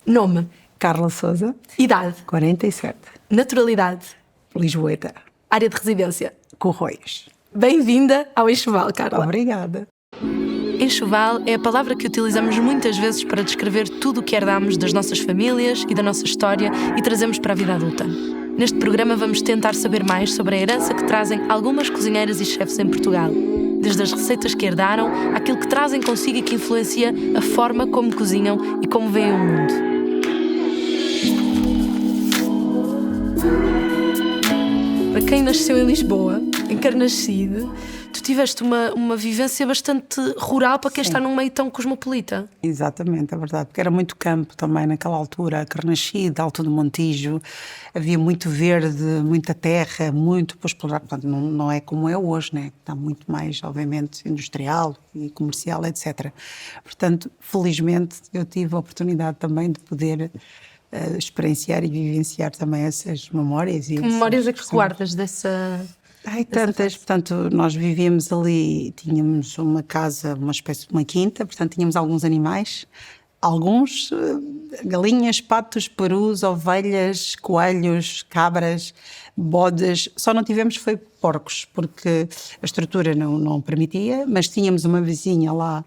Nome. Carla Sousa, Idade. 47, Naturalidade. Lisboeta, Área de residência. Corroios. Bem-vinda ao Enxoval, Carla. Obrigada. Enxoval é a palavra que utilizamos muitas vezes para descrever tudo o que herdamos das nossas famílias e da nossa história e trazemos para a vida adulta. Neste programa vamos tentar saber mais sobre a herança que trazem algumas cozinheiras e chefes em Portugal. Desde as receitas que herdaram, àquilo que trazem consigo e que influencia a forma como cozinham e como veem o mundo. Para quem nasceu em Lisboa, em Carnaxide, tu tiveste uma vivência bastante rural para quem está num meio tão cosmopolita. Exatamente, é verdade, porque era muito campo também naquela altura, Carnaxide, Alto do Montijo, havia muito verde, muita terra, muito para explorar, portanto não é como é hoje, né? Está muito mais, obviamente, industrial e comercial, etc. Portanto, felizmente eu tive a oportunidade também de poder experienciar e vivenciar também essas memórias. Que memórias é que guardas dessa... Ai, tantas, portanto, nós vivíamos ali, tínhamos uma casa, uma espécie de uma quinta, portanto, tínhamos alguns animais, alguns, galinhas, patos, perus, ovelhas, coelhos, cabras, bodes, só não tivemos foi porcos, porque a estrutura não permitia, mas tínhamos uma vizinha lá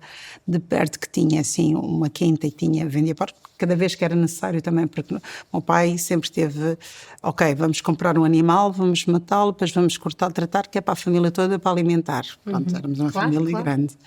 de perto que tinha, assim, uma quinta e vendia porcos, cada vez que era necessário também, porque o meu pai sempre esteve, ok, vamos comprar um animal, vamos matá-lo, depois vamos cortar, tratar, que é para a família toda, para alimentar. Pronto, éramos uma família grande.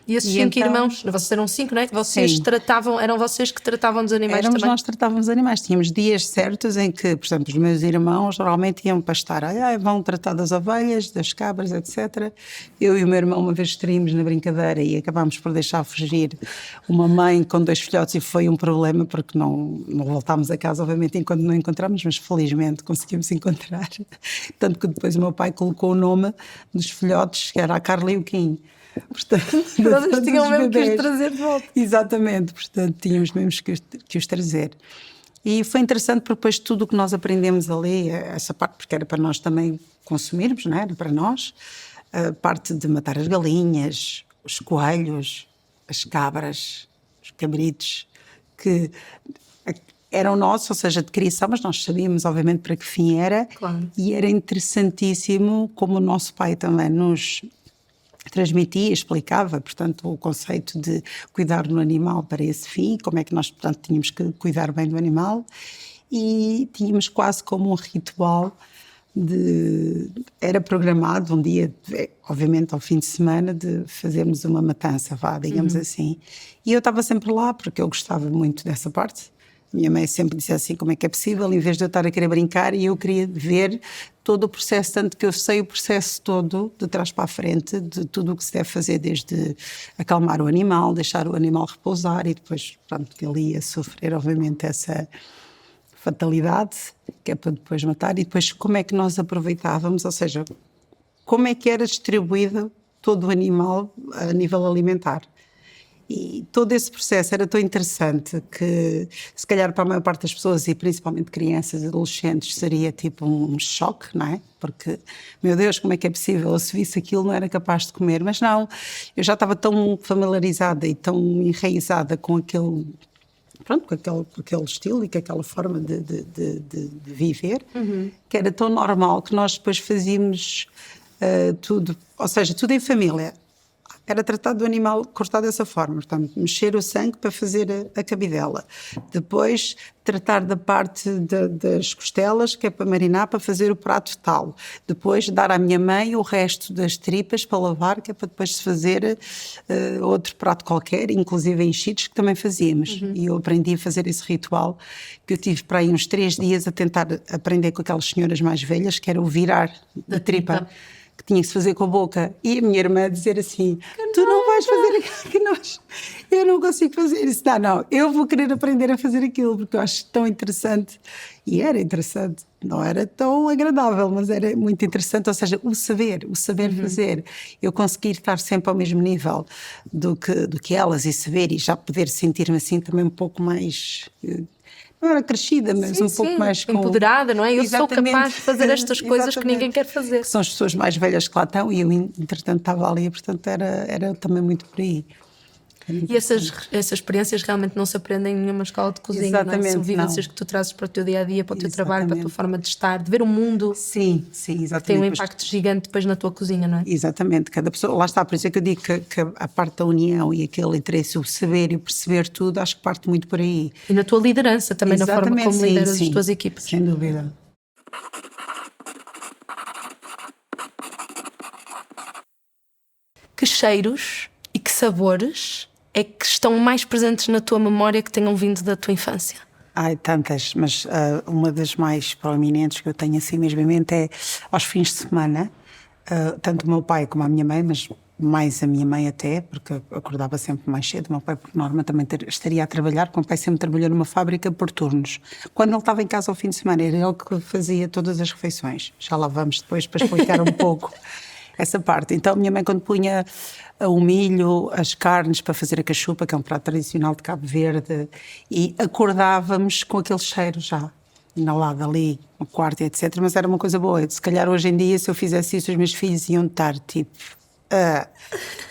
E esses cinco irmãos, vocês eram cinco, não é? Vocês tratavam, eram vocês que tratavam dos animais também? Nós tratávamos dos animais. Tínhamos dias certos em que, por exemplo, os meus irmãos normalmente iam pastar. Vão tratar das ovelhas, das cabras, etc. Eu e o meu irmão uma vez distraímos na brincadeira e acabámos por deixar fugir uma mãe com 2 filhotes e foi um problema porque não voltámos a casa, obviamente, enquanto não encontramos, mas felizmente conseguimos encontrar. Tanto que depois o meu pai colocou o nome dos filhotes, que era a Carla e o Kim. Portanto, vocês tinham mesmo que os trazer de volta. Exatamente, portanto, tínhamos mesmo que os trazer. E foi interessante porque depois tudo o que nós aprendemos ali, essa parte, porque era para nós também consumirmos, não é? Era para nós, a parte de matar as galinhas, os coelhos, as cabras, os cabritos, que eram nossos, ou seja, de criação, mas nós sabíamos, obviamente, para que fim era. Claro. E era interessantíssimo como o nosso pai também nos transmitia, explicava, portanto, o conceito de cuidar do animal para esse fim, como é que nós, portanto, tínhamos que cuidar bem do animal e tínhamos quase como um ritual era programado um dia, obviamente ao fim de semana, de fazermos uma matança, digamos assim. E eu estava sempre lá porque eu gostava muito dessa parte. Minha mãe sempre disse assim, como é que é possível, em vez de eu estar a querer brincar, e eu queria ver todo o processo, tanto que eu sei o processo todo, de trás para a frente, de tudo o que se deve fazer, desde acalmar o animal, deixar o animal repousar e depois, pronto, ele ia sofrer, obviamente, essa fatalidade, que é para depois matar, e depois como é que nós aproveitávamos, ou seja, como é que era distribuído todo o animal a nível alimentar. E todo esse processo era tão interessante que, se calhar para a maior parte das pessoas, e principalmente crianças e adolescentes, seria tipo um choque, não é? Porque, meu Deus, como é que é possível? Eu, se visse aquilo, não era capaz de comer. Mas não, eu já estava tão familiarizada e tão enraizada com aquele, pronto, com aquele estilo e com aquela forma de viver, que era tão normal que nós depois fazíamos tudo, ou seja, tudo em família. Era tratado do animal cortado dessa forma, portanto, mexer o sangue para fazer a cabidela. Depois, tratar da parte das costelas, que é para marinar, para fazer o prato tal. Depois, dar à minha mãe o resto das tripas para lavar, que é para depois se fazer outro prato qualquer, inclusive enchidos, que também fazíamos. E eu aprendi a fazer esse ritual, que eu tive para aí uns 3 dias a tentar aprender com aquelas senhoras mais velhas, que era o virar da tripa. Que tinha que se fazer com a boca, e a minha irmã a dizer assim, tu não vais fazer aquilo que nós, eu não consigo fazer isso, não, eu vou querer aprender a fazer aquilo, porque eu acho tão interessante, e era interessante, não era tão agradável, mas era muito interessante, ou seja, o saber fazer, eu conseguir estar sempre ao mesmo nível do que elas, e saber, e já poder sentir-me assim também um pouco mais... Não era crescida, mas pouco mais empoderada, não é? Eu sou capaz de fazer estas coisas que ninguém quer fazer. Que são as pessoas mais velhas que lá estão e eu, entretanto, estava ali, portanto, era também muito por aí. E essas experiências realmente não se aprendem em nenhuma escola de cozinha. Exatamente, não é? São vivências não. que tu trazes para o teu dia-a-dia, para o teu trabalho, para a tua Exatamente. forma de estar, de ver o mundo. Sim, exatamente. Tem um impacto gigante depois na tua cozinha, não é? Exatamente, cada pessoa, lá está, por isso é que eu digo que a parte da união e aquele interesse, o saber e o perceber tudo, acho que parte muito por aí. E na tua liderança também, na forma como Sim, lideras sim, as tuas equipas. sem dúvida. Que cheiros e que sabores é que estão mais presentes na tua memória que tenham vindo da tua infância? Ai, tantas, mas uma das mais proeminentes que eu tenho assim mesmo em mente é aos fins de semana, tanto o meu pai como a minha mãe, mas mais a minha mãe até, porque acordava sempre mais cedo. O meu pai, por norma, também estaria a trabalhar, porque o meu pai sempre trabalhou numa fábrica por turnos. Quando ele estava em casa ao fim de semana, era ele que fazia todas as refeições. Já lá vamos depois para explicar um pouco essa parte. Então a minha mãe, quando punha o milho, as carnes para fazer a cachupa, que é um prato tradicional de Cabo Verde, e acordávamos com aquele cheiro já inalado ali no quarto, etc. Mas era uma coisa boa. Se calhar hoje em dia, se eu fizesse isso, os meus filhos iam estar tipo...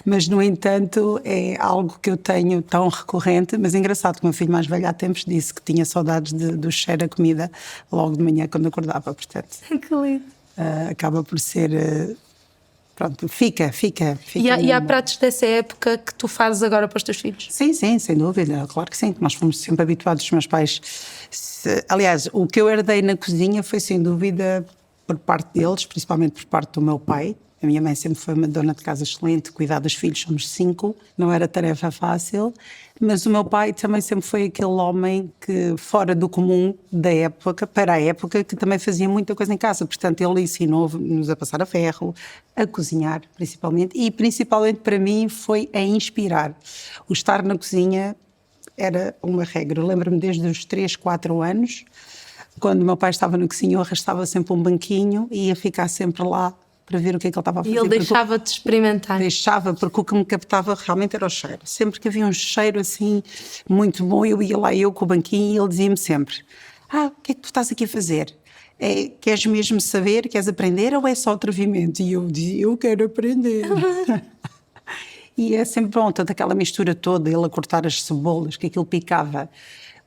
Mas no entanto é algo que eu tenho tão recorrente, mas engraçado que o meu filho mais velho há tempos disse que tinha saudades do cheiro a comida logo de manhã quando acordava, portanto Que lindo. acaba por ser... Pronto, fica. E há pratos dessa época que tu fazes agora para os teus filhos? Sim, sem dúvida, claro que sim. Nós fomos sempre habituados, os meus pais. Aliás, o que eu herdei na cozinha foi sem dúvida por parte deles, principalmente por parte do meu pai. A minha mãe sempre foi uma dona de casa excelente, cuidar dos filhos, somos 5, não era tarefa fácil, mas o meu pai também sempre foi aquele homem que, fora do comum da época, para a época, que também fazia muita coisa em casa. Portanto, ele ensinou-nos a passar a ferro, a cozinhar, principalmente, e principalmente para mim foi a inspirar. O estar na cozinha era uma regra. Eu lembro-me desde os 3, 4 anos, quando o meu pai estava na cozinha, eu arrastava sempre um banquinho e ia ficar sempre lá para ver o que é que ele estava a fazer. E ele deixava-te experimentar? Deixava, porque o que me captava realmente era o cheiro. Sempre que havia um cheiro assim muito bom, eu ia lá com o banquinho e ele dizia-me sempre: o que é que tu estás aqui a fazer? Queres mesmo saber, queres aprender ou é só atrevimento? E eu dizia: eu quero aprender. E é sempre bom, toda aquela mistura toda, ele a cortar as cebolas, que aquilo picava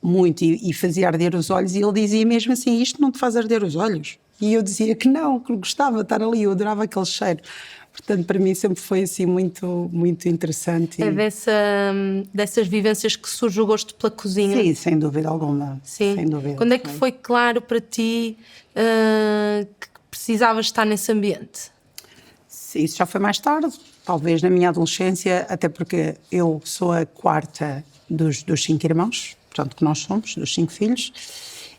muito e fazia arder os olhos, e ele dizia mesmo assim: isto não te faz arder os olhos? E eu dizia que não, que gostava de estar ali, eu adorava aquele cheiro. Portanto, para mim sempre foi assim muito, muito interessante. É dessas vivências que surge o gosto pela cozinha? Sim, sem dúvida alguma. Sim. Sem dúvida. Quando é que foi claro para ti que precisavas estar nesse ambiente? Isso já foi mais tarde, talvez na minha adolescência, até porque eu sou a quarta dos 5 irmãos, portanto que nós somos, dos 5 filhos,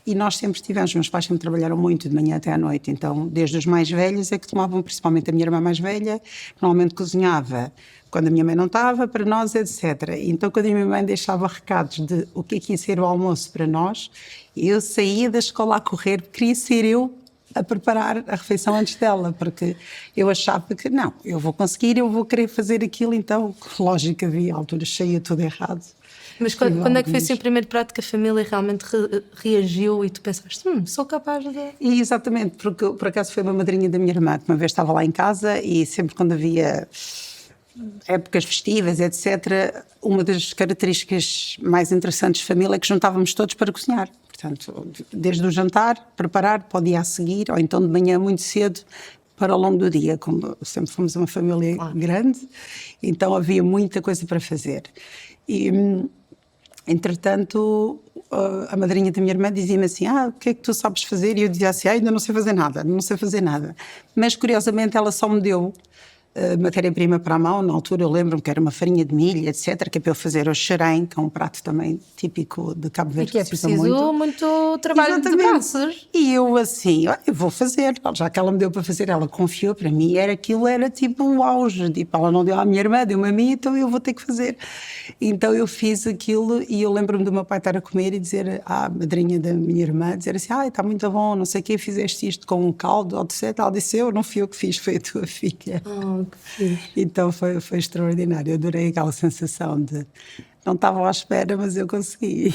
e nós sempre tivemos, meus pais sempre trabalharam muito de manhã até à noite, então desde os mais velhos é que tomavam, principalmente a minha irmã mais velha, normalmente cozinhava quando a minha mãe não estava, para nós, etc. Então quando a minha mãe deixava recados de o que é que ia ser o almoço para nós, eu saía da escola a correr, queria ser eu a preparar a refeição antes dela, porque eu achava que não, eu vou conseguir, eu vou querer fazer aquilo, então, lógico, havia alturas saía tudo errado. Mas quando é que foi assim o primeiro prato que a família realmente reagiu e tu pensaste, sou capaz de... E exatamente, porque por acaso foi uma madrinha da minha irmã, que uma vez estava lá em casa e sempre quando havia épocas festivas, etc., uma das características mais interessantes de família é que juntávamos todos para cozinhar. Portanto, desde o jantar, preparar para o dia a seguir, ou então de manhã muito cedo, para ao longo do dia. Como sempre fomos uma família grande, então havia muita coisa para fazer. E, entretanto, a madrinha da minha irmã dizia-me assim: o que é que tu sabes fazer? E eu dizia assim: ainda não sei fazer nada. Mas, curiosamente, ela só me deu matéria-prima para a mão. Na altura eu lembro-me que era uma farinha de milho, etc., que é para eu fazer o xerém, que é um prato também típico de Cabo Verde. E que é preciso muito trabalho. Exatamente. De braços. E eu assim, eu vou fazer, já que ela me deu para fazer, ela confiou, para mim aquilo era tipo o auge, tipo, ela não deu à minha irmã, deu-me a mim, então eu vou ter que fazer. Então eu fiz aquilo e eu lembro-me do meu pai estar a comer e dizer à madrinha da minha irmã, dizer assim: está muito bom, não sei o quê, fizeste isto com um caldo, etc. Ela disse: eu não fui eu que fiz, foi a tua filha. Então foi extraordinário, eu adorei aquela sensação de não estava à espera, mas eu consegui.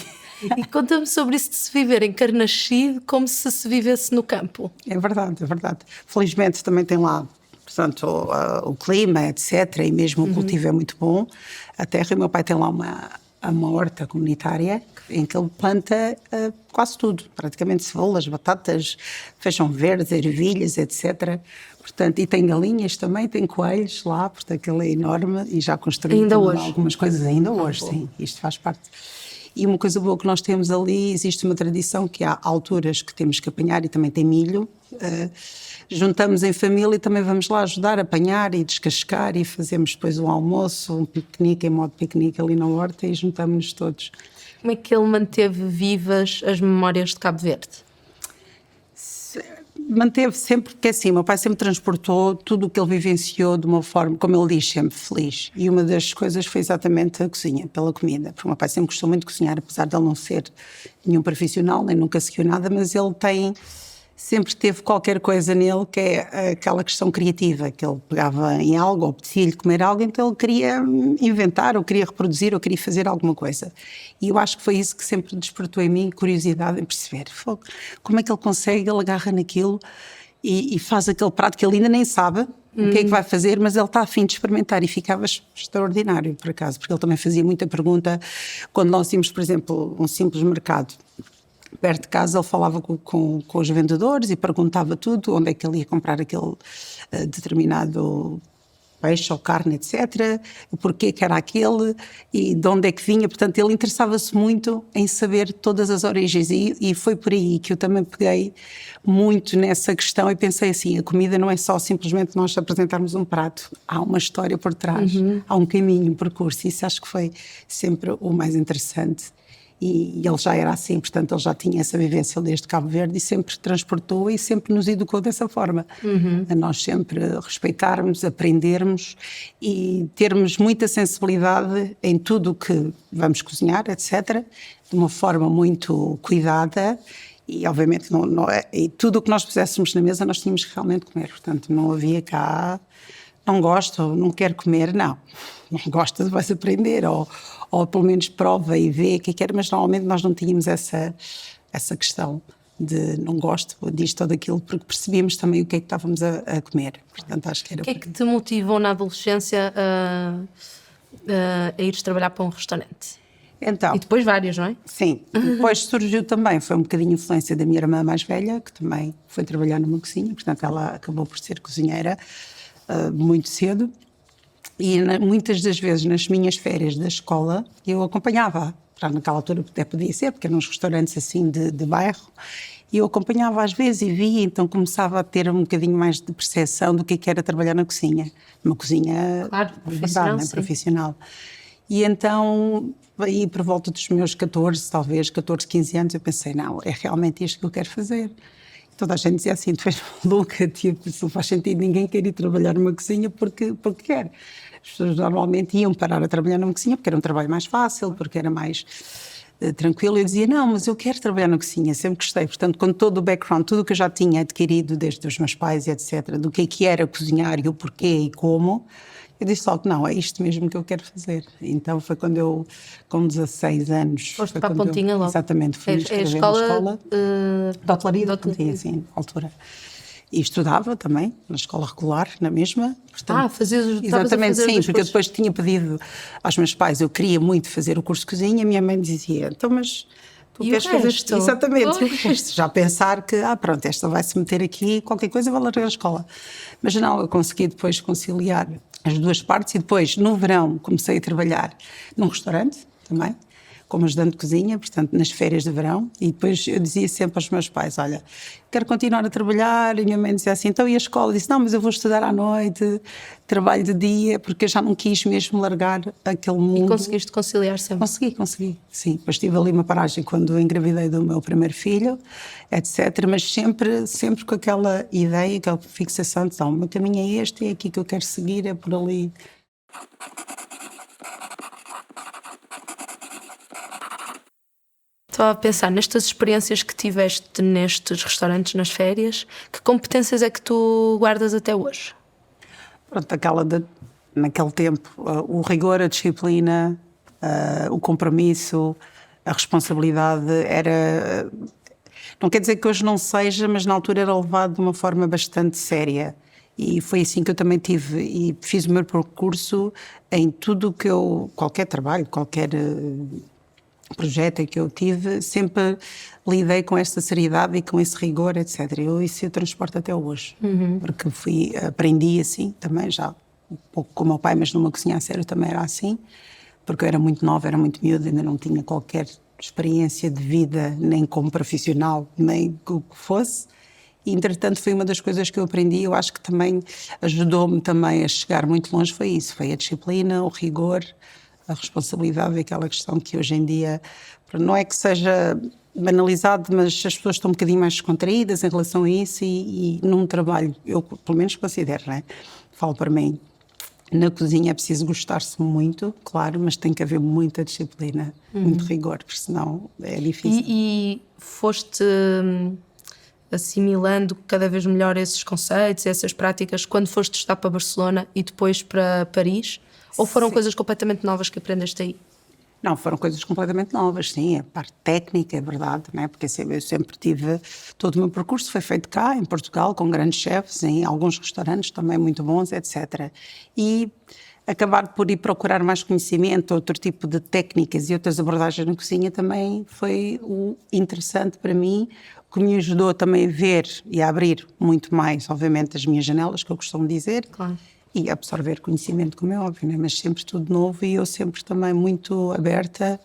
E conta-me sobre isso de se viver em Carnaxide como se vivesse no campo. É verdade. Felizmente também tem lá portanto, o clima, etc., e mesmo o cultivo é muito bom. A terra, o meu pai tem lá uma horta comunitária em que ele planta quase tudo, praticamente cebolas, batatas, feijão verde, ervilhas, etc. Portanto, e tem galinhas também, tem coelhos lá, portanto aquilo é enorme e já construiu ainda hoje algumas coisas ainda hoje, sim, isto faz parte. E uma coisa boa que nós temos ali, existe uma tradição que há alturas que temos que apanhar e também tem milho. Juntamos em família e também vamos lá ajudar a apanhar e descascar e fazemos depois um almoço, um piquenique, em modo piquenique ali na horta e juntamos-nos todos. Como é que ele manteve vivas as memórias de Cabo Verde? Manteve sempre, porque assim, meu pai sempre transportou tudo o que ele vivenciou de uma forma, como ele diz, sempre feliz. E uma das coisas foi exatamente a cozinha, pela comida. Porque o meu pai sempre gostou muito de cozinhar, apesar de ele não ser nenhum profissional, nem nunca seguiu nada, mas ele sempre teve qualquer coisa nele que é aquela questão criativa, que ele pegava em algo, ou apetecia-lhe comer algo, então ele queria inventar, ou queria reproduzir, ou queria fazer alguma coisa. E eu acho que foi isso que sempre despertou em mim curiosidade em perceber como é que ele consegue, ele agarra naquilo e faz aquele prato que ele ainda nem sabe o que é que vai fazer, mas ele está a fim de experimentar e ficava extraordinário, por acaso, porque ele também fazia muita pergunta. Quando nós tínhamos, por exemplo, um simples mercado perto de casa, ele falava com os vendedores e perguntava tudo, onde é que ele ia comprar aquele determinado peixe ou carne, etc., o porquê que era aquele e de onde é que vinha. Portanto, ele interessava-se muito em saber todas as origens e foi por aí que eu também peguei muito nessa questão e pensei assim, a comida não é só simplesmente nós apresentarmos um prato, há uma história por trás, há um caminho, um percurso, isso acho que foi sempre o mais interessante. E ele já era assim, portanto ele já tinha essa vivência desde Cabo Verde e sempre transportou e sempre nos educou dessa forma, a nós sempre respeitarmos, aprendermos e termos muita sensibilidade em tudo o que vamos cozinhar, etc., de uma forma muito cuidada e obviamente e tudo o que nós puséssemos na mesa nós tínhamos que realmente comer, portanto não havia cá não gosto, não quero comer, não gostas, vais aprender ou pelo menos prova e vê o que quer, mas normalmente nós não tínhamos essa questão de não gosto disto ou daquilo, porque percebíamos também o que é que estávamos a comer. Portanto, acho que era. O que é que te motivou na adolescência a ires trabalhar para um restaurante? Então, e depois vários, não é? Sim, depois surgiu também, foi um bocadinho influência da minha irmã mais velha, que também foi trabalhar numa cozinha, portanto ela acabou por ser cozinheira muito cedo. E muitas das vezes nas minhas férias da escola eu acompanhava, naquela altura até podia ser, porque eram uns restaurantes assim de bairro, e eu acompanhava às vezes e via, então começava a ter um bocadinho mais de percepção do que era trabalhar na cozinha. Uma cozinha, claro, profissional, né? Profissional. E então, aí por volta dos meus 14, talvez 14, 15 anos, eu pensei, não, é realmente isto que eu quero fazer. Toda a gente dizia assim, tu és maluca, tipo, isso não faz sentido, ninguém quer ir trabalhar numa cozinha porque quer. As pessoas normalmente iam parar a trabalhar numa cozinha porque era um trabalho mais fácil, porque era mais tranquilo. Eu dizia, não, mas eu quero trabalhar na cozinha, sempre gostei. Portanto, com todo o background, tudo o que eu já tinha adquirido desde os meus pais, etc., do que era cozinhar e o porquê e como, eu disse logo, não, é isto mesmo que eu quero fazer. Então foi quando eu, com 16 anos... Foste para a Pontinha logo? Exatamente, fui inscrever na escola de hotelaria da Pontinha, assim, na altura. E estudava também, na escola regular, na mesma. Portanto, fazias exatamente, sim, porque cursos. eu depois tinha pedido aos meus pais, eu queria muito fazer o curso de cozinha, a minha mãe dizia, então mas... Tu e queres fazer isto? Exatamente, o resto. Já pensar que, pronto, esta vai se meter aqui, qualquer coisa vai largar a escola. Mas não, eu consegui depois conciliar as duas partes e depois, no verão, comecei a trabalhar num restaurante também, como ajudante de cozinha, portanto, nas férias de verão, e depois eu dizia sempre aos meus pais, olha, quero continuar a trabalhar, e a minha mãe dizia assim, então e a escola? Eu disse, não, mas eu vou estudar à noite, trabalho de dia, porque eu já não quis mesmo largar aquele mundo. E conseguiste conciliar sempre? Consegui, sim. Depois tive ali uma paragem quando engravidei do meu primeiro filho, etc., mas sempre com aquela ideia, aquela fixação de, não, o meu caminho é este, é aqui que eu quero seguir, é por ali. Estou a pensar nestas experiências que tiveste nestes restaurantes, nas férias, que competências é que tu guardas até hoje? Pronto, naquele tempo, o rigor, a disciplina, o compromisso, a responsabilidade era... Não quer dizer que hoje não seja, mas na altura era levado de uma forma bastante séria. E foi assim que eu também tive, e fiz o meu percurso em tudo que qualquer trabalho, qualquer projeto em que eu tive, sempre lidei com esta seriedade e com esse rigor, etc. Isso eu transporto até hoje, porque aprendi assim também, já um pouco com o meu pai, mas numa cozinha a sério também era assim, porque eu era muito nova, era muito miúda, ainda não tinha qualquer experiência de vida, nem como profissional, nem o que fosse. E, entretanto, foi uma das coisas que eu aprendi, eu acho que também ajudou-me também a chegar muito longe, foi isso, foi a disciplina, o rigor, a responsabilidade, aquela questão que hoje em dia, não é que seja banalizado, mas as pessoas estão um bocadinho mais descontraídas em relação a isso e num trabalho, eu pelo menos considero, né? Falo para mim, na cozinha é preciso gostar-se muito, claro, mas tem que haver muita disciplina, muito rigor, porque senão é difícil. E foste assimilando cada vez melhor esses conceitos, essas práticas, quando foste estudar para Barcelona e depois para Paris? Ou foram coisas completamente novas que aprendeste aí? Não, foram coisas completamente novas, sim, a parte técnica, é verdade, não é? Porque eu sempre tive, todo o meu percurso foi feito cá, em Portugal, com grandes chefes, em alguns restaurantes também muito bons, etc. E acabar por ir procurar mais conhecimento, outro tipo de técnicas e outras abordagens na cozinha também foi interessante para mim, que me ajudou também a ver e a abrir muito mais, obviamente, as minhas janelas, que eu costumo dizer. Claro. E absorver conhecimento, como é óbvio, né? Mas sempre tudo novo e eu sempre também muito aberta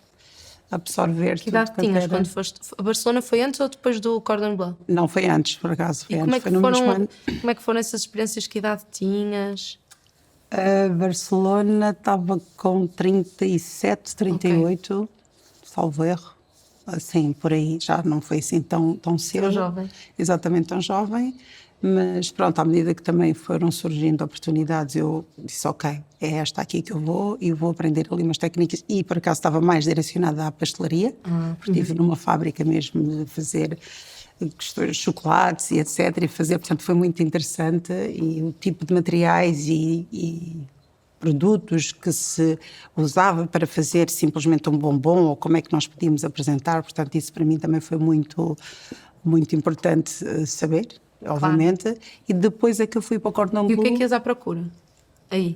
a absorver tudo. Que idade tinhas quando foste? A Barcelona foi antes ou depois do Cordon Bleu? Não, foi antes, por acaso. Foi Como antes, foi no mesmo ano. como é que foram essas experiências? Que idade tinhas? A Barcelona estava com 37, 38, salvo erro. Assim, por aí, já não foi assim tão cedo. Tão jovem. Exatamente, tão jovem. Mas pronto, à medida que também foram surgindo oportunidades, eu disse, ok, é esta aqui que eu vou e vou aprender ali umas técnicas. E por acaso estava mais direcionada à pastelaria, porque estive numa fábrica mesmo de fazer questões de chocolates e etc. E fazer, portanto, foi muito interessante. E o tipo de materiais e produtos que se usava para fazer simplesmente um bombom, ou como é que nós podíamos apresentar. Portanto, isso para mim também foi muito, muito importante saber. Obviamente, claro. E depois é que eu fui para o Cordon Bleu. E o que é que ias à procura? Aí?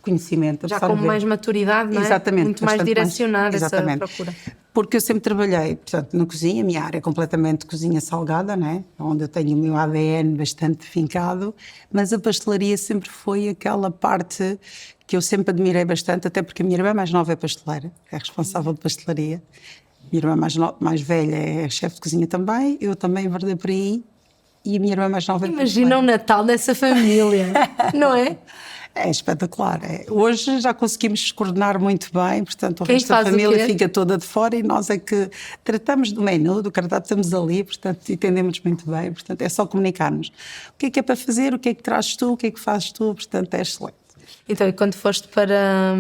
Conhecimento, já com mais maturidade, não é? Exatamente. Muito mais direcionada essa procura. Porque eu sempre trabalhei, portanto, na cozinha, a minha área é completamente cozinha salgada, não é? Onde eu tenho o meu ADN bastante fincado, mas a pastelaria sempre foi aquela parte que eu sempre admirei bastante, até porque a minha irmã mais nova é pasteleira, é responsável de pastelaria. A minha irmã mais velha é chefe de cozinha também, eu também enverdei por aí. E a minha irmã mais nova... Imagina o Natal dessa família, não é? É espetacular. Hoje já conseguimos coordenar muito bem, portanto o resto da família fica toda de fora e nós é que tratamos do menu, do cardápio, estamos ali, portanto entendemos muito bem, portanto é só comunicarmos. O que é para fazer, o que é que trazes tu, o que é que fazes tu, portanto é excelente. Então, e quando foste para...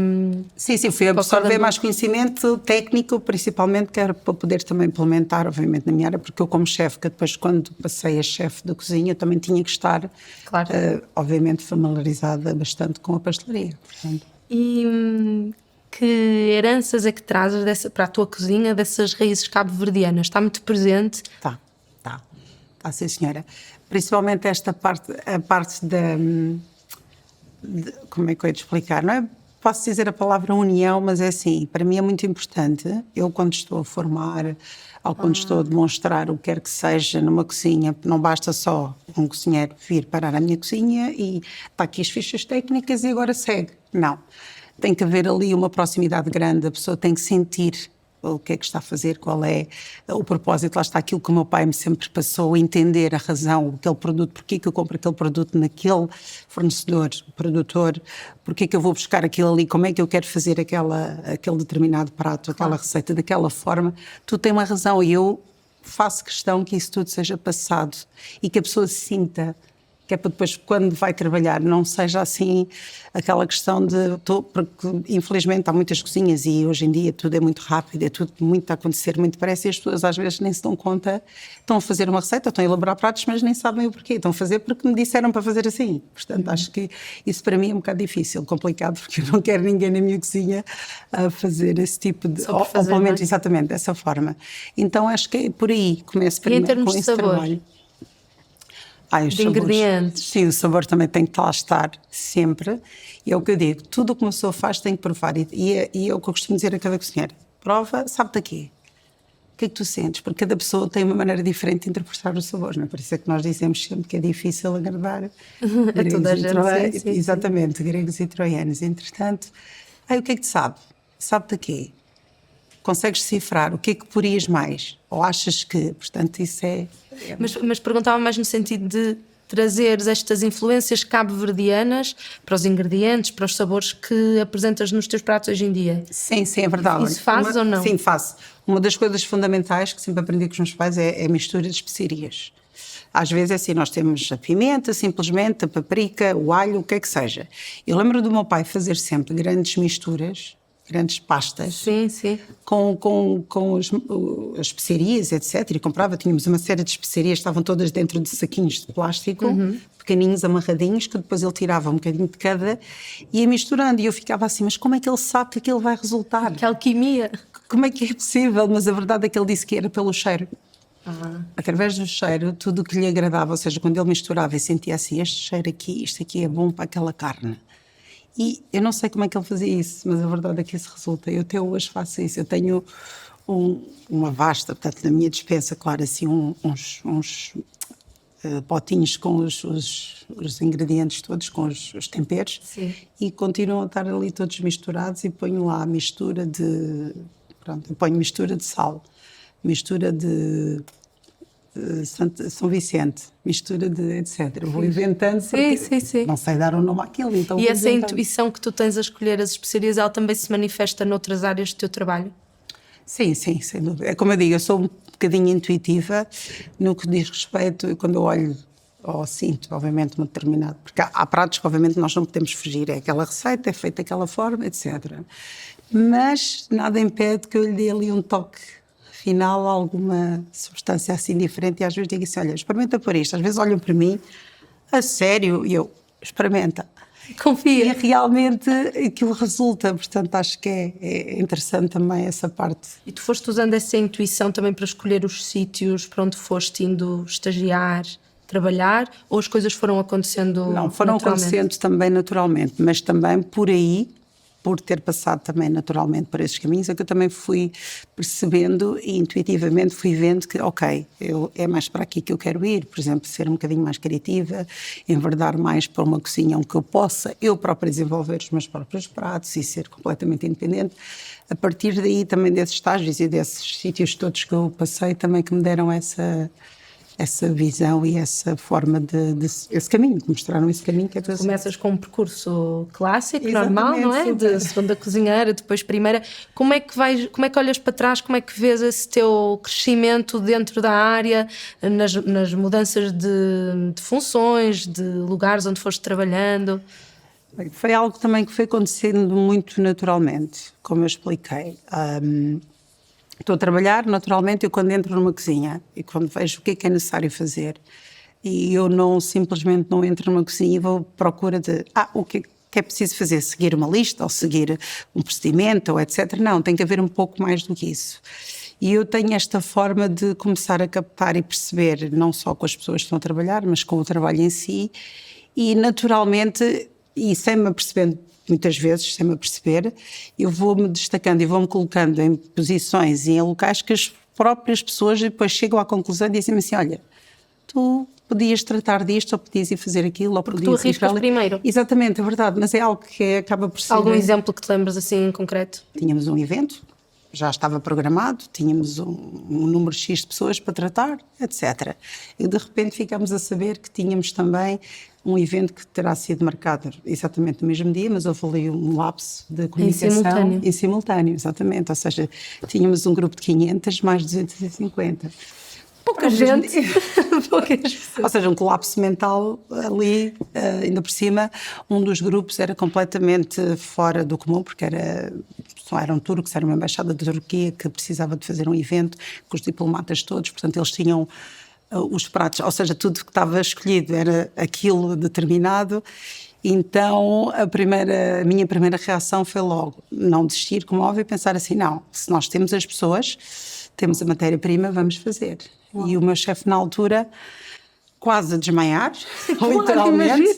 Sim, fui absorver mais conhecimento técnico, principalmente, que era para poder também implementar, obviamente, na minha área, porque eu como chefe, que depois quando passei a chefe da cozinha, também tinha que estar, claro. Obviamente, familiarizada bastante com a pastelaria. Portanto. E que heranças é que trazes para a tua cozinha, dessas raízes cabo-verdianas? Está muito presente? Está, sim senhora. Principalmente esta parte, a parte da... como é que eu ia te explicar? Não é? Posso dizer a palavra união, mas é assim, para mim é muito importante, eu quando estou a formar ou quando estou a demonstrar o que quer que seja numa cozinha, não basta só um cozinheiro vir parar a minha cozinha e está aqui as fichas técnicas e agora segue. Não. Tem que haver ali uma proximidade grande, a pessoa tem que sentir o que é que está a fazer, qual é o propósito, lá está aquilo que o meu pai me sempre passou, entender a razão, aquele produto, porque é que eu compro aquele produto naquele fornecedor, produtor, porque é que eu vou buscar aquilo ali, como é que eu quero fazer aquele determinado prato, aquela receita, daquela forma, tudo tem uma razão e eu faço questão que isso tudo seja passado e que a pessoa se sinta, que é para depois, quando vai trabalhar, não seja assim aquela questão de... Porque, infelizmente, há muitas cozinhas e hoje em dia tudo é muito rápido, é tudo muito a acontecer, muito depressa e as pessoas às vezes nem se dão conta, estão a fazer uma receita, estão a elaborar pratos, mas nem sabem o porquê, estão a fazer porque me disseram para fazer assim. Portanto, acho que isso para mim é um bocado difícil, complicado, porque eu não quero ninguém na minha cozinha a fazer esse tipo de... Ou pelo menos exatamente dessa forma. Então, acho que é por aí, começo primeiro com esse trabalho. os de sabores. ingredientes. Sim, o sabor também tem que lá estar sempre. E é o que eu digo, tudo o que uma pessoa faz tem que provar. E é o que eu costumo dizer a cada cozinheira. Prova, sabe daqui. O que é que tu sentes? Porque cada pessoa tem uma maneira diferente de interpretar os sabores, não é? Por isso é que nós dizemos sempre que é difícil agradar gregos toda a e gente, sim. exatamente, gregos e troianos. Entretanto, o que é que te sabe? Sabe daqui. Consegues decifrar o que é que porias mais? Ou achas que, portanto, isso é... Mas perguntava mais no sentido de trazeres estas influências cabo-verdianas para os ingredientes, para os sabores que apresentas nos teus pratos hoje em dia. Sim, é verdade. Isso fazes ou não? Sim, faço. Uma das coisas fundamentais que sempre aprendi com os meus pais é a mistura de especiarias. Às vezes é assim, nós temos a pimenta, simplesmente, a paprika, o alho, o que é que seja. Eu lembro do meu pai fazer sempre grandes misturas, grandes pastas. Sim, sim. Com as especiarias, etc. E comprava, tínhamos uma série de especiarias, estavam todas dentro de saquinhos de plástico, pequenininhos, amarradinhos, que depois ele tirava um bocadinho de cada e ia misturando. E eu ficava assim, mas como é que ele sabe que aquilo vai resultar? Que alquimia. Como é que é possível? Mas a verdade é que ele disse que era pelo cheiro. Através do cheiro, tudo o que lhe agradava, ou seja, quando ele misturava e sentia assim, este cheiro aqui, isto aqui é bom para aquela carne. E eu não sei como é que ele fazia isso, mas a verdade é que isso resulta. Eu até hoje faço isso. Eu tenho uma vasta, portanto, na minha despensa, claro, assim, uns potinhos com os ingredientes todos, com os temperos. Sim. E continuam a estar ali todos misturados e ponho lá a mistura de... Pronto, eu ponho mistura de sal, mistura de... São Vicente, mistura de etc. Eu vou inventando porque sim. não sei dar um nome àquilo. Então E essa intuição que tu tens a escolher as especiarias, ela também se manifesta noutras áreas do teu trabalho? Sim, sem dúvida. É como eu digo, eu sou um bocadinho intuitiva no que diz respeito, quando eu olho ou sinto, obviamente, uma determinada... Porque há pratos que, obviamente, nós não podemos fugir. É aquela receita, é feita daquela forma, etc. Mas nada impede que eu lhe dê ali um toque final, alguma substância assim diferente, e às vezes digo assim, olha, experimenta por isto. Às vezes olham para mim, a sério, e eu, experimenta. Confia. E realmente aquilo resulta, portanto acho que é interessante também essa parte. E tu foste usando essa intuição também para escolher os sítios para onde foste indo estagiar, trabalhar, ou as coisas foram acontecendo Não, foram acontecendo também naturalmente, mas também por aí, por ter passado também naturalmente por esses caminhos, é que eu também fui percebendo e intuitivamente fui vendo que, ok, é mais para aqui que eu quero ir, por exemplo, ser um bocadinho mais criativa, enverdar mais para uma cozinha onde eu possa, eu própria desenvolver os meus próprios pratos e ser completamente independente. A partir daí também desses estágios e desses sítios todos que eu passei, também que me deram essa visão e essa forma esse caminho, que mostraram esse caminho que é para... Começas com um percurso clássico, Exatamente, normal, não é? super. De segunda cozinheira, depois primeira. Como é que olhas para trás, como é que vês esse teu crescimento dentro da área, nas mudanças de funções, de lugares onde foste trabalhando? Foi algo também que foi acontecendo muito naturalmente, como eu expliquei. Estou a trabalhar, naturalmente, eu quando entro numa cozinha e quando vejo o que é necessário fazer, e eu não simplesmente não entro numa cozinha e vou à procura de o que é preciso fazer, seguir uma lista ou seguir um procedimento ou etc. Não, tem que haver um pouco mais do que isso. E eu tenho esta forma de começar a captar e perceber, não só com as pessoas que estão a trabalhar, mas com o trabalho em si, e naturalmente, e sem-me apercebendo, muitas vezes, sem me aperceber, eu vou-me destacando e vou-me colocando em posições e em locais que as próprias pessoas depois chegam à conclusão e dizem-me assim, olha, tu podias tratar disto ou podias ir fazer aquilo ou Porque podias tu arriscas primeiro. Exatamente, é verdade, mas é algo que acaba por ser... Algum exemplo que te lembres assim em concreto? Tínhamos um evento, já estava programado, tínhamos um número X de pessoas para tratar, etc. E de repente ficámos a saber que tínhamos também um evento que terá sido marcado exatamente no mesmo dia, mas houve ali um lapso de comunicação. Em simultâneo, exatamente. Ou seja, tínhamos um grupo de 500, mais 250. Pouca gente. Poucas pessoas. Ou seja, um colapso mental ali, ainda por cima, um dos grupos era completamente fora do comum, porque eram turcos, era uma embaixada da Turquia que precisava de fazer um evento com os diplomatas todos, portanto eles tinham os pratos, ou seja, tudo que estava escolhido era aquilo determinado. Então a minha primeira reação foi logo não desistir, como óbvio, e pensar assim, não, se nós temos as pessoas, temos a matéria-prima, vamos fazer. E o meu chefe na altura, quase a desmaiar, Claro, literalmente.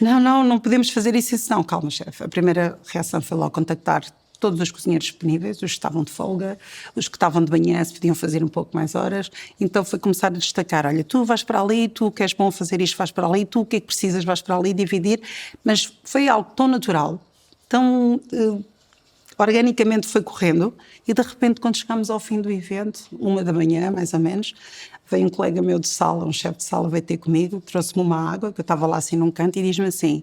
imagino. Não podemos fazer isso. Não, calma, chefe. A primeira reação foi logo contactar todos os cozinheiros disponíveis, os que estavam de folga, os que estavam de manhã, se podiam fazer um pouco mais horas. Então foi começar a destacar, olha, tu vais para ali, tu que és bom a fazer isto, vais para ali, tu o que é que precisas, vais para ali, dividir. Mas foi algo tão natural, tão organicamente foi correndo, e de repente quando chegámos ao fim do evento, 1h, mais ou menos, veio um colega meu de sala, um chefe de sala, veio ter comigo, trouxe-me uma água, que eu estava lá assim num canto, e diz-me assim,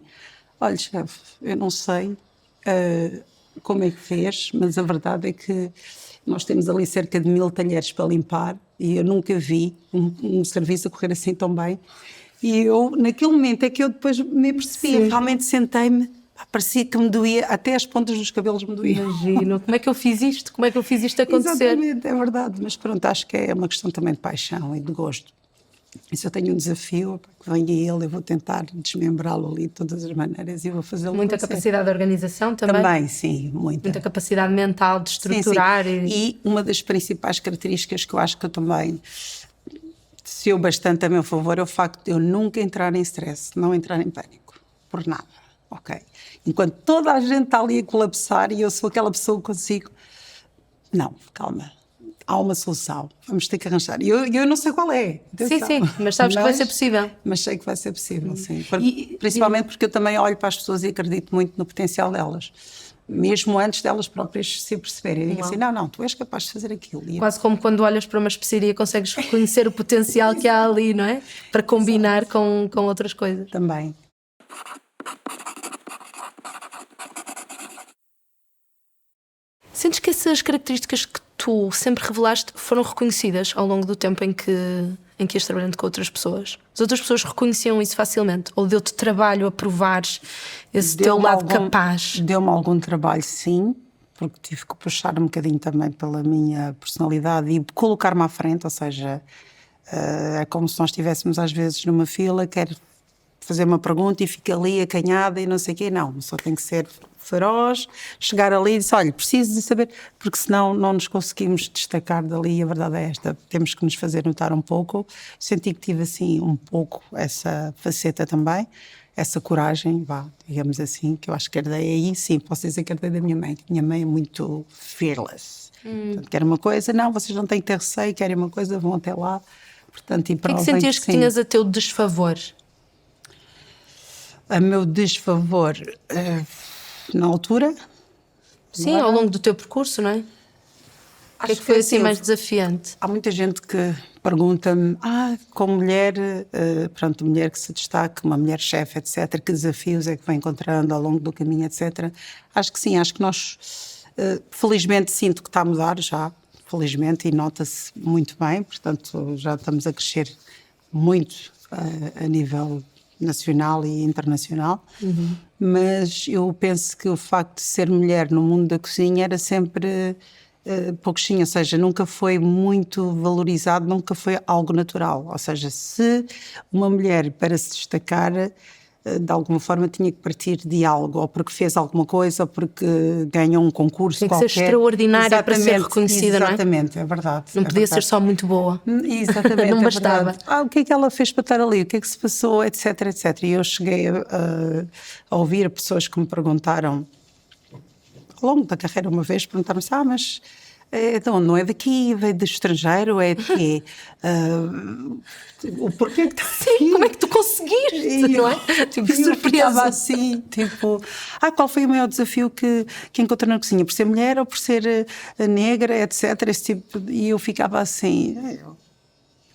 olha chefe, eu não sei como é que fez, mas a verdade é que nós temos ali cerca de 1000 talheres para limpar, e eu nunca vi um serviço a correr assim tão bem. E eu, naquele momento é que eu depois me percebi, realmente sentei-me, parecia que me doía, até as pontas dos cabelos me doíam. Imagino, como é que eu fiz isto? Como é que eu fiz isto acontecer? Exatamente, é verdade, mas pronto, acho que é uma questão também de paixão e de gosto. E se eu tenho um desafio, que venha ele, eu vou tentar desmembrá-lo ali de todas as maneiras e vou fazê-lo Muita acontecer. capacidade de organização também? Também, sim, muita. Muita capacidade mental de estruturar. Sim. E uma das principais características que eu acho que eu também se bastante a meu favor é o facto de eu nunca entrar em stress, não entrar em pânico, por nada, ok? Enquanto toda a gente está ali a colapsar e eu sou aquela pessoa que consigo... Não, calma, há uma solução, vamos ter que arranjar. E eu não sei qual é. Atenção. Sim, mas sabes que vai ser possível. Mas sei que vai ser possível, sim. Principalmente porque eu também olho para as pessoas e acredito muito no potencial delas. Mesmo antes delas próprias se perceberem. Eu digo assim, não, tu és capaz de fazer aquilo. Quase como quando olhas para uma especiaria consegues reconhecer o potencial que há ali, não é? Para combinar com outras coisas. Também. Sentes que essas características que tu sempre revelaste foram reconhecidas ao longo do tempo em que ias trabalhando com outras pessoas? As outras pessoas reconheciam isso facilmente? Ou deu-te trabalho a provares esse teu lado capaz? Deu-me algum trabalho, sim, porque tive que puxar um bocadinho também pela minha personalidade e colocar-me à frente, ou seja, é como se nós estivéssemos às vezes numa fila, quero fazer uma pergunta e fica ali acanhada e não sei o quê. Não, só tem que ser feroz, chegar ali e dizer, olha, preciso de saber, porque senão não nos conseguimos destacar dali, e a verdade é esta, temos que nos fazer notar um pouco. Senti que tive assim um pouco essa faceta também, essa coragem, digamos assim, que eu acho que herdei aí, sim, posso dizer que herdei da minha mãe, que minha mãe é muito fearless. Portanto, quer uma coisa, não, vocês não têm que ter receio, querem uma coisa, vão até lá. Portanto, e o que é que sentias que tinhas a teu desfavor? A meu desfavor, na altura? Sim, ao longo do teu percurso, não é? O que é que foi assim mais desafiante? Há muita gente que pergunta-me, como mulher, pronto, mulher que se destaque, uma mulher chefe, etc., que desafios é que vai encontrando ao longo do caminho, etc. Acho que sim, acho que nós, felizmente sinto que está a mudar já, felizmente, e nota-se muito bem, portanto já estamos a crescer muito a nível nacional e internacional, mas eu penso que o facto de ser mulher no mundo da cozinha era sempre pouquinho, ou seja, nunca foi muito valorizado, nunca foi algo natural, ou seja, se uma mulher para se destacar de alguma forma tinha que partir de algo, ou porque fez alguma coisa, ou porque ganhou um concurso qualquer. Tem que ser extraordinária para ser reconhecida, não é? Exatamente, é verdade. Não podia ser só muito boa. Exatamente, não bastava. O que é que ela fez para estar ali? O que é que se passou, etc, etc. E eu cheguei a ouvir pessoas que me perguntaram, ao longo da carreira uma vez, perguntaram-me mas então, não é daqui, veio do estrangeiro, é de quê? O porquê que está aqui? Sim, como é que tu conseguiste, não é? Tipo, surpresa. Assim, tipo, qual foi o maior desafio que encontrou na cozinha? Por ser mulher ou por ser negra, etc. Esse tipo, e eu ficava assim...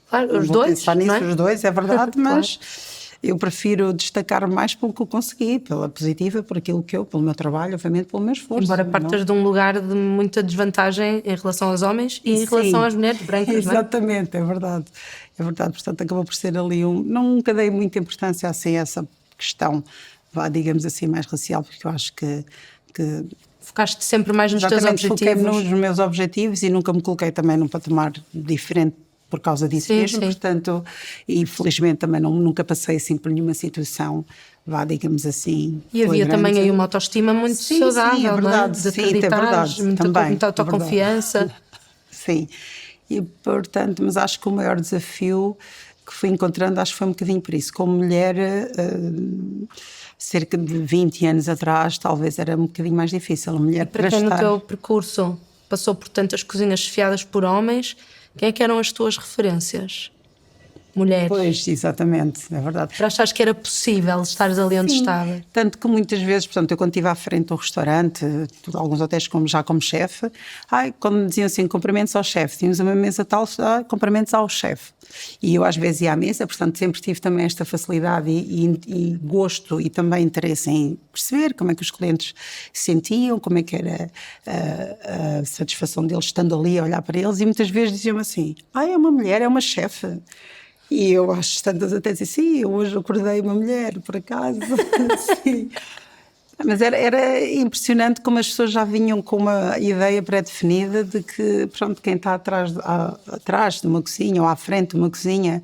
Claro, os dois, pensar nisso, não é? Os dois, é verdade, Claro. mas... Eu prefiro destacar mais pelo que eu consegui, pela positiva, por aquilo que pelo meu trabalho, obviamente, pelo meu esforço. Embora partas de um lugar de muita desvantagem em relação aos homens e em relação às mulheres brancas, não é? Exatamente, é verdade. É verdade, portanto, acabou por ser ali nunca dei muita importância assim a essa questão, digamos assim, mais racial, porque eu acho que focaste sempre mais nos teus objetivos. Foquei-me nos meus objetivos e nunca me coloquei também num patamar diferente por causa disso mesmo, portanto, e felizmente também nunca passei assim por nenhuma situação, digamos assim. E havia também aí uma autoestima muito saudável, sim, é verdade, não é? De acreditares, muita autoconfiança. Sim, e portanto, mas acho que o maior desafio que fui encontrando, acho que foi um bocadinho por isso. Como mulher, cerca de 20 anos atrás, talvez era um bocadinho mais difícil. A mulher Para quem no teu percurso passou por tantas cozinhas chefiadas por homens, quem é que eram as tuas referências? Mulheres. Pois, exatamente, é verdade. Para achares que era possível estares ali onde Sim, estava? tanto que muitas vezes, portanto, eu quando estive à frente do restaurante, alguns hotéis já como chefe, quando me diziam assim, cumprimentos ao chefe, tínhamos uma mesa tal, cumprimentos ao chefe. E eu às vezes ia à mesa, portanto sempre tive também esta facilidade e gosto e também interesse em perceber como é que os clientes se sentiam, como é que era a satisfação deles estando ali a olhar para eles, e muitas vezes diziam assim, é uma mulher, é uma chefe. E eu acho tantas até dizer, sim, eu hoje acordei uma mulher, por acaso. Sim. Mas era impressionante como as pessoas já vinham com uma ideia pré-definida de que, pronto, quem está atrás de uma cozinha ou à frente de uma cozinha,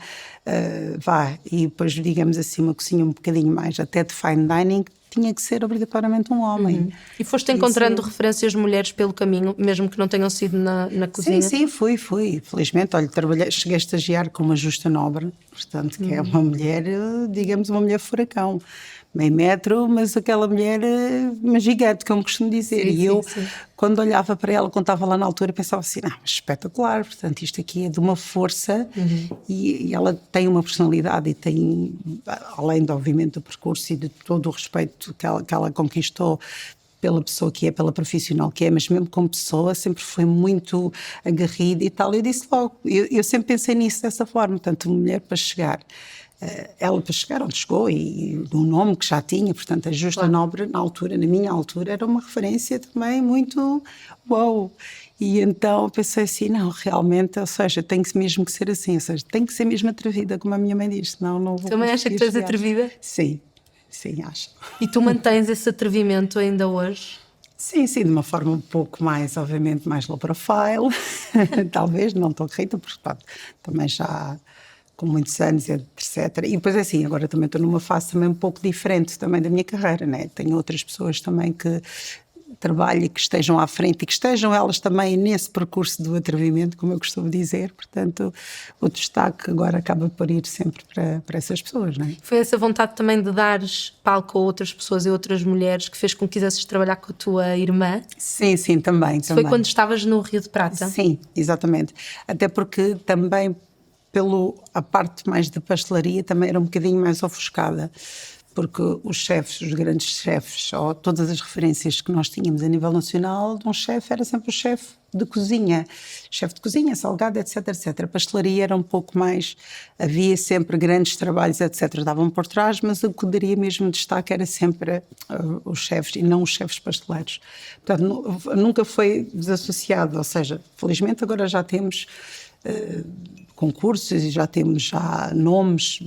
e depois, digamos assim, uma cozinha um bocadinho mais até de fine dining, tinha que ser obrigatoriamente um homem. E foste encontrando referências de mulheres pelo caminho, mesmo que não tenham sido na cozinha? Sim, fui. Felizmente, olha, cheguei a estagiar com uma Justa Nobre, portanto, que é uma mulher, digamos, uma mulher furacão. Meio metro, mas aquela mulher, uma gigante, como costumo dizer. E eu, quando olhava para ela, quando estava lá na altura, pensava assim, espetacular, portanto, isto aqui é de uma força e ela tem uma personalidade e tem, além, obviamente, do percurso e de todo o respeito que ela conquistou pela pessoa que é, pela profissional que é, mas mesmo como pessoa sempre foi muito aguerrida e tal. Eu disse logo, eu sempre pensei nisso dessa forma, portanto, uma mulher para chegar... Ela para chegar onde chegou e do nome que já tinha, portanto a Justa Nobre na minha altura era uma referência também muito uau. E então pensei assim, não, realmente, ou seja, tem que mesmo que ser assim, ou seja, tem que ser mesmo atrevida, como a minha mãe diz, senão não vou. Também acha que tu és atrevida? Sim, acho. E tu mantens esse atrevimento ainda hoje? Sim, de uma forma um pouco mais, obviamente, mais low profile, talvez, não estou Rita, porque também já... com muitos anos, etc. E depois assim, agora também estou numa fase também um pouco diferente também da minha carreira, né? Tenho outras pessoas também que trabalhem, que estejam à frente e que estejam elas também nesse percurso do atrevimento, como eu costumo dizer, portanto o destaque agora acaba por ir sempre para essas pessoas, não é? Foi essa vontade também de dares palco a outras pessoas e outras mulheres que fez com que quisesses trabalhar com a tua irmã? Sim, também. Foi quando estavas no Rio de Prata? Sim, exatamente. Até porque também a parte mais de pastelaria também era um bocadinho mais ofuscada, porque os chefes, os grandes chefes, ou todas as referências que nós tínhamos a nível nacional, de um chefe era sempre o chefe de cozinha, salgado, etc. A pastelaria era um pouco mais, havia sempre grandes trabalhos, etc. Davam por trás, mas o que daria mesmo destaque era sempre os chefes e não os chefes pasteleiros. Portanto, nunca foi desassociado, ou seja, felizmente agora já temos... concursos e já temos nomes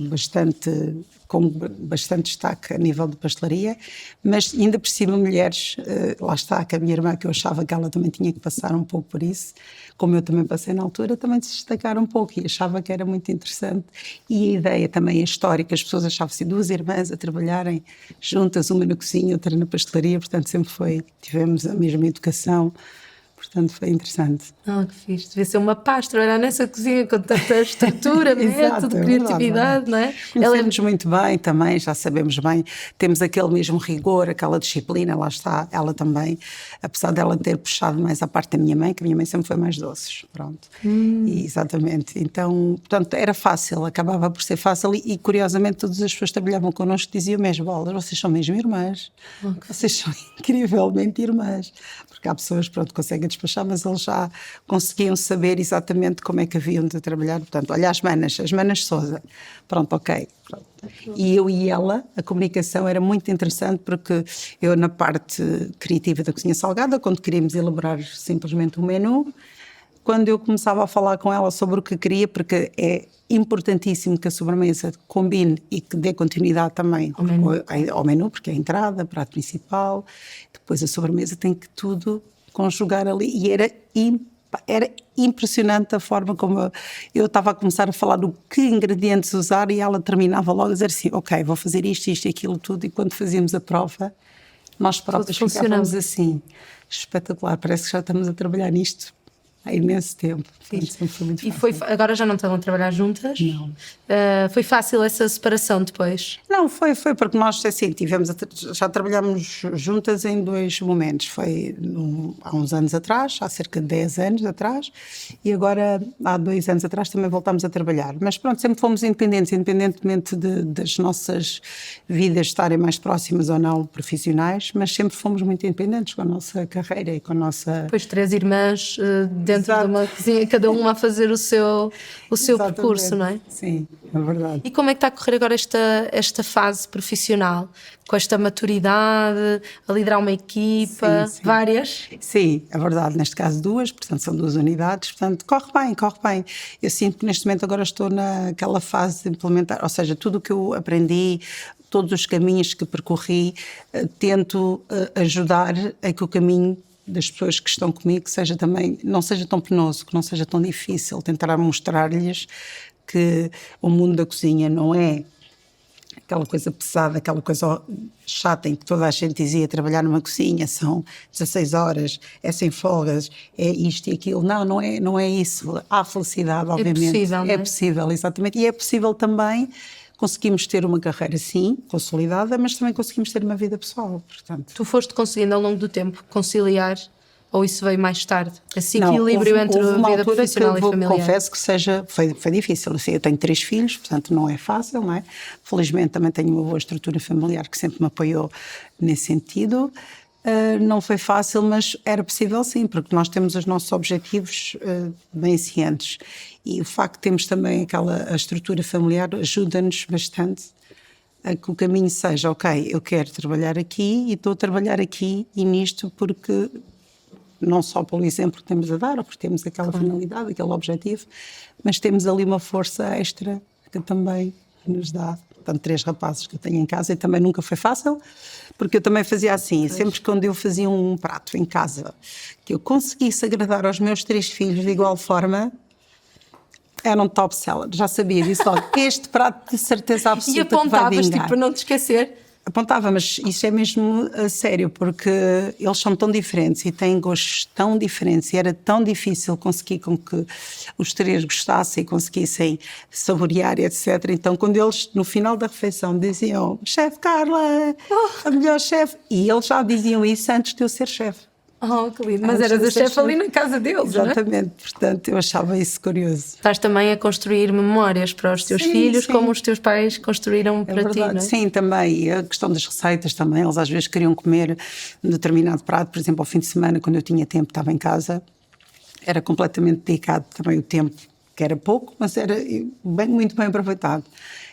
com bastante destaque a nível de pastelaria, mas ainda por cima mulheres, lá está, que a minha irmã, que eu achava que ela também tinha que passar um pouco por isso, como eu também passei na altura, também se destacar um pouco e achava que era muito interessante. E a ideia também é histórica, as pessoas achavam-se duas irmãs a trabalharem juntas, uma na cozinha, outra na pastelaria, portanto sempre tivemos a mesma educação. Portanto, foi interessante. Que fixe. Devia ser uma paz trabalhar nessa cozinha com tanta estrutura, método, criatividade, não é? Conhecemos muito bem também, já sabemos bem. Temos aquele mesmo rigor, aquela disciplina, lá está, ela também. Apesar dela ter puxado mais a parte da minha mãe, que a minha mãe sempre foi mais doces, pronto. E, exatamente. Então, portanto, era fácil, acabava por ser fácil e curiosamente todas as pessoas que trabalhavam connosco diziam mesmo, vocês são mesmo irmãs. Vocês são incrivelmente irmãs. Porque há pessoas, pronto, conseguem despachar, mas eles já conseguiam saber exatamente como é que haviam de trabalhar. Portanto, olha as manas Sousa. Pronto, ok. Pronto. E eu e ela, a comunicação era muito interessante porque eu na parte criativa da cozinha salgada, quando queríamos elaborar simplesmente um menu, quando eu começava a falar com ela sobre o que queria, porque é importantíssimo que a sobremesa combine e que dê continuidade também ao menu, porque é a entrada, prato principal, depois a sobremesa tem que tudo conjugar ali. E era impressionante a forma como eu estava a começar a falar do que ingredientes usar e ela terminava logo a dizer assim, ok, vou fazer isto e aquilo tudo, e quando fazíamos a prova, nós próprios ficávamos assim, espetacular, parece que já estamos a trabalhar nisto há imenso tempo. Portanto, sempre foi muito fácil. Agora já não estão a trabalhar juntas? Não. Foi fácil essa separação depois? Não, foi porque nós, assim, já trabalhamos juntas em 2 momentos. Foi há uns anos atrás, há cerca de 10 anos atrás, e agora, há 2 anos atrás, também voltámos a trabalhar. Mas pronto, sempre fomos independentes, independentemente das nossas vidas estarem mais próximas ou não profissionais, mas sempre fomos muito independentes com a nossa carreira e com a nossa... Pois 3 irmãs dentro de uma cozinha, cada uma a fazer o seu percurso, não é? Sim, é verdade. E como é que está a correr agora esta fase profissional? Com esta maturidade, a liderar uma equipa, sim. várias? Sim, é verdade. Neste caso 2, portanto são 2 unidades, portanto corre bem. Eu sinto que neste momento agora estou naquela fase de implementar, ou seja, tudo o que eu aprendi, todos os caminhos que percorri, tento ajudar a que o caminho das pessoas que estão comigo seja também, não seja tão penoso, que não seja tão difícil, tentar mostrar-lhes que o mundo da cozinha não é aquela coisa pesada, aquela coisa chata em que toda a gente dizia trabalhar numa cozinha são 16 horas, é sem folgas, é isto e aquilo. Não é isso. Há felicidade, obviamente. É possível, não é? É possível, exatamente. E é possível também conseguimos ter uma carreira, sim, consolidada, mas também conseguimos ter uma vida pessoal, portanto. Tu foste conseguindo ao longo do tempo conciliar, ou isso veio mais tarde? Esse equilíbrio entre a vida profissional e familiar? Confesso que foi difícil. Assim, eu tenho 3 filhos, portanto não é fácil, não é? Felizmente também tenho uma boa estrutura familiar que sempre me apoiou nesse sentido. Não foi fácil, mas era possível sim, porque nós temos os nossos objetivos bem cientes. E o facto de termos também a estrutura familiar ajuda-nos bastante a que o caminho seja, ok, eu quero trabalhar aqui e estou a trabalhar aqui e nisto porque... não só pelo exemplo que temos a dar, ou porque temos aquela finalidade, aquele objetivo, mas temos ali uma força extra que também nos dá. Portanto, 3 rapazes que eu tenho em casa e também nunca foi fácil, porque eu também fazia assim, sempre quando eu fazia um prato em casa, que eu conseguisse agradar aos meus 3 filhos de igual forma, era um top seller, já sabia disso logo. Este prato de certeza absoluta e apontavas, tipo, para não te esquecer? Apontava, mas isso é mesmo a sério, porque eles são tão diferentes e têm gostos tão diferentes e era tão difícil conseguir com que os 3 gostassem e conseguissem saborear, etc. Então, quando eles, no final da refeição, diziam Chefe Carla, a melhor chefe, e eles já diziam isso antes de eu ser chefe. Oh, que lindo. Mas eras a chefe ali na casa deles, exatamente, não é? Portanto, eu achava isso curioso. Estás também a construir memórias para os teus filhos, como os teus pais construíram para ti, não é? Sim, também. E a questão das receitas também, eles às vezes queriam comer um determinado prato, por exemplo, ao fim de semana, quando eu tinha tempo, estava em casa, era completamente dedicado também o tempo, que era pouco, mas era muito bem aproveitado.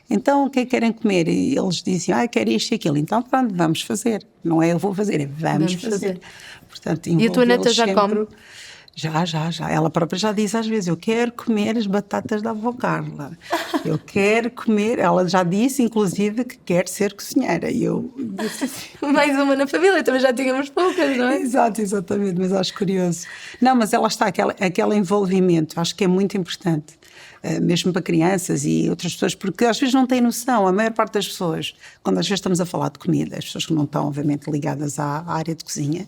Então, o que é que querem comer? E eles diziam, quero isto e aquilo. Então, pronto, vamos fazer. Não é eu vou fazer, é vamos fazer. Portanto, e a tua neta já come? Já. Ela própria já diz às vezes, eu quero comer as batatas da avó Carla. Eu quero comer... Ela já disse, inclusive, que quer ser cozinheira. E eu disse assim... Mais uma na família, também já tínhamos poucas, não é? Exatamente, mas acho curioso. Não, mas ela está, aquele envolvimento, acho que é muito importante. Mesmo para crianças e outras pessoas, porque às vezes não têm noção, a maior parte das pessoas, quando às vezes estamos a falar de comida, as pessoas que não estão, obviamente, ligadas à área de cozinha,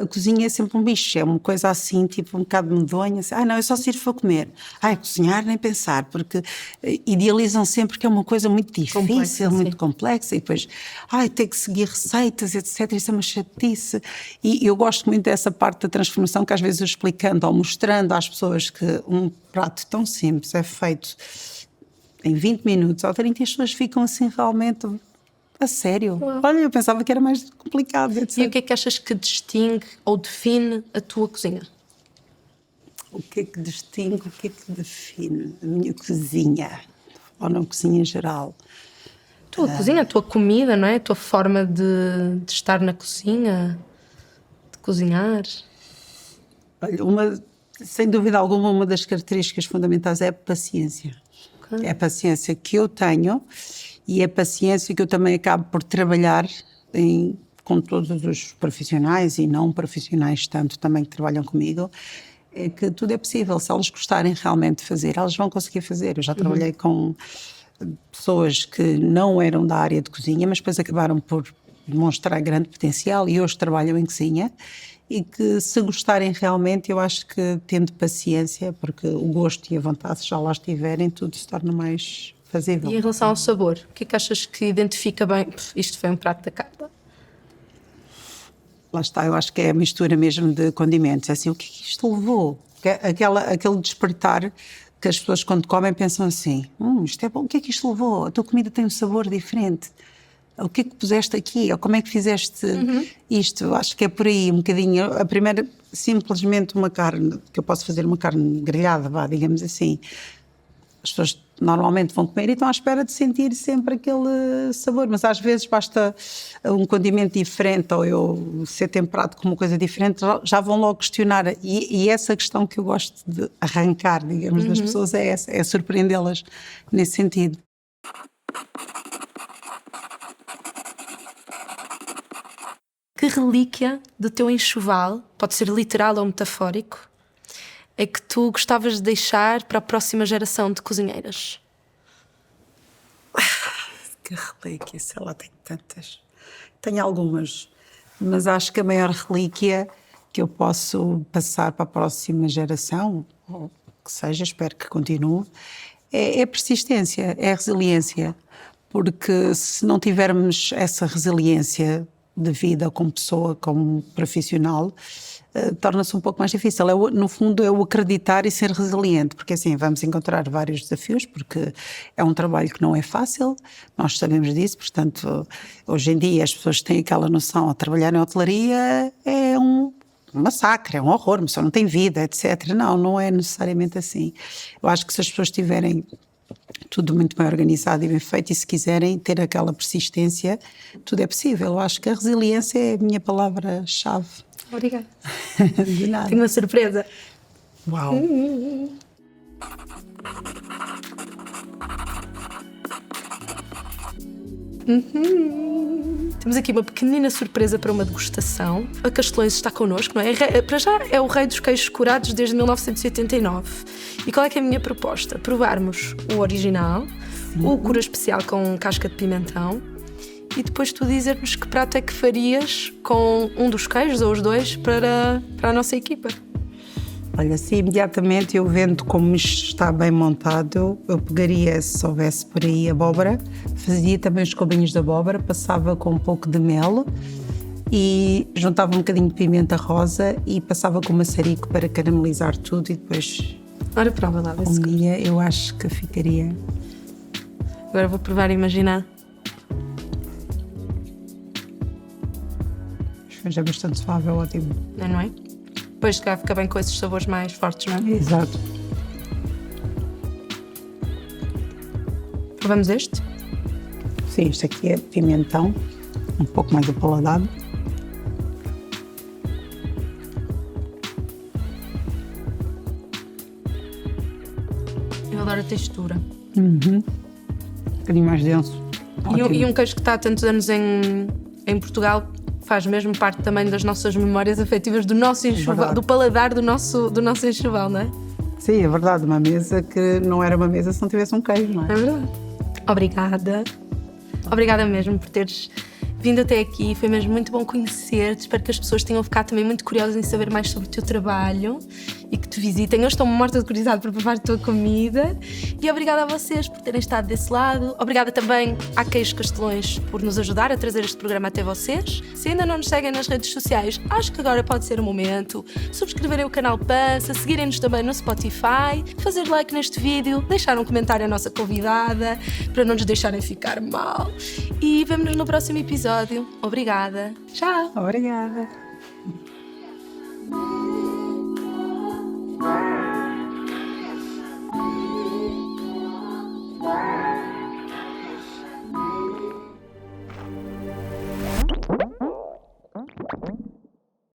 a cozinha é sempre um bicho, é uma coisa assim, tipo um bocado medonha, assim, não, eu só sirvo para comer. Cozinhar nem pensar, porque idealizam sempre que é uma coisa muito difícil, muito complexa, e depois, ter que seguir receitas, etc, isso é uma chatice. E eu gosto muito dessa parte da transformação, que às vezes eu explicando ou mostrando às pessoas que um prato tão simples é feito em 20 minutos ou 30 e as pessoas ficam assim realmente... A sério? Olha, eu pensava que era mais complicado, etc. E o que é que achas que distingue ou define a tua cozinha? O que é que distingue, o que é que define a minha cozinha? Ou não cozinha em geral? A tua cozinha, a tua comida, não é? A tua forma de estar na cozinha, de cozinhar. Olha, sem dúvida alguma, uma das características fundamentais é a paciência. Okay. É a paciência que eu tenho e a paciência que eu também acabo por trabalhar com todos os profissionais e não profissionais, tanto também que trabalham comigo, é que tudo é possível. Se elas gostarem realmente de fazer, elas vão conseguir fazer. Eu já trabalhei com pessoas que não eram da área de cozinha, mas depois acabaram por demonstrar grande potencial e hoje trabalham em cozinha e que, se gostarem realmente, eu acho que, tendo paciência, porque o gosto e a vontade, se já lá estiverem, tudo se torna mais fazível. E em relação ao sabor, o que é que achas que identifica bem? Isto foi um prato da Carla. Lá está, eu acho que é a mistura mesmo de condimentos. É assim, o que é que isto levou? Aquele despertar que as pessoas, quando comem, pensam assim: isto é bom, o que é que isto levou? A tua comida tem um sabor diferente. O que é que puseste aqui? Ou como é que fizeste isto? Eu acho que é por aí um bocadinho. A primeira, simplesmente uma carne, que eu posso fazer uma carne grelhada, digamos assim. As pessoas normalmente vão comer e estão à espera de sentir sempre aquele sabor, mas às vezes basta um condimento diferente ou eu ser temperado com uma coisa diferente, já vão logo questionar. E essa questão que eu gosto de arrancar, digamos, das pessoas é essa, é surpreendê-las nesse sentido. Que relíquia do teu enxoval, pode ser literal ou metafórico, é que tu gostavas de deixar para a próxima geração de cozinheiras? Que relíquia, sei lá, tenho tantas. Tenho algumas, mas acho que a maior relíquia que eu posso passar para a próxima geração, ou que seja, espero que continue, é a persistência, é a resiliência. Porque se não tivermos essa resiliência de vida como pessoa, como profissional, torna-se um pouco mais difícil. No fundo, é o acreditar e ser resiliente, porque assim, vamos encontrar vários desafios, porque é um trabalho que não é fácil, nós sabemos disso, portanto, hoje em dia as pessoas têm aquela noção, a trabalhar em hotelaria é um massacre, é um horror, uma pessoa não tem vida, etc. Não é necessariamente assim. Eu acho que se as pessoas tiverem tudo muito bem organizado e bem feito, e se quiserem ter aquela persistência, tudo é possível. Eu acho que a resiliência é a minha palavra-chave. Obrigada. De nada. Tenho uma surpresa. Uau! Temos aqui uma pequenina surpresa para uma degustação. A Castelões está connosco, não é? Para já é o rei dos queijos curados desde 1989. E qual é que é a minha proposta? Provarmos o original, o cura especial com casca de pimentão, e depois tu dizer-nos que prato é que farias com um dos queijos ou os dois para a nossa equipa. Olha, se imediatamente eu vendo como isto está bem montado, eu pegaria, se houvesse por aí, abóbora, fazia também os cubinhos de abóbora, passava com um pouco de mel e juntava um bocadinho de pimenta rosa e passava com maçarico para caramelizar tudo e depois Ora, prova lá. comia. Eu acho que ficaria... Agora vou provar e imaginar. Mas é bastante suave, é ótimo. Não é? Depois se calhar fica bem com esses sabores mais fortes, não é? Exato. Provamos este? Sim, isto aqui é pimentão, um pouco mais apaladado. Eu adoro a textura. Um bocadinho mais denso. E um queijo que está há tantos anos em Portugal faz mesmo parte também das nossas memórias afetivas do nosso enxoval, do paladar do nosso enxoval, não é? Sim, é verdade. Uma mesa que não era uma mesa se não tivesse um queijo, não é? É verdade. Obrigada. Obrigada mesmo por teres vindo até aqui. Foi mesmo muito bom conhecer-te. Espero que as pessoas tenham ficado também muito curiosas em saber mais sobre o teu trabalho e que te visitem. Eu estou morta de curiosidade por provar a tua comida. E obrigada a vocês por terem estado desse lado. Obrigada também à Queijo Castelões por nos ajudar a trazer este programa até vocês. Se ainda não nos seguem nas redes sociais, acho que agora pode ser o momento. Subscreverem o canal Pança, seguirem-nos também no Spotify, fazer like neste vídeo, deixar um comentário à nossa convidada para não nos deixarem ficar mal. E vemo-nos no próximo episódio. Obrigada. Tchau. Obrigada.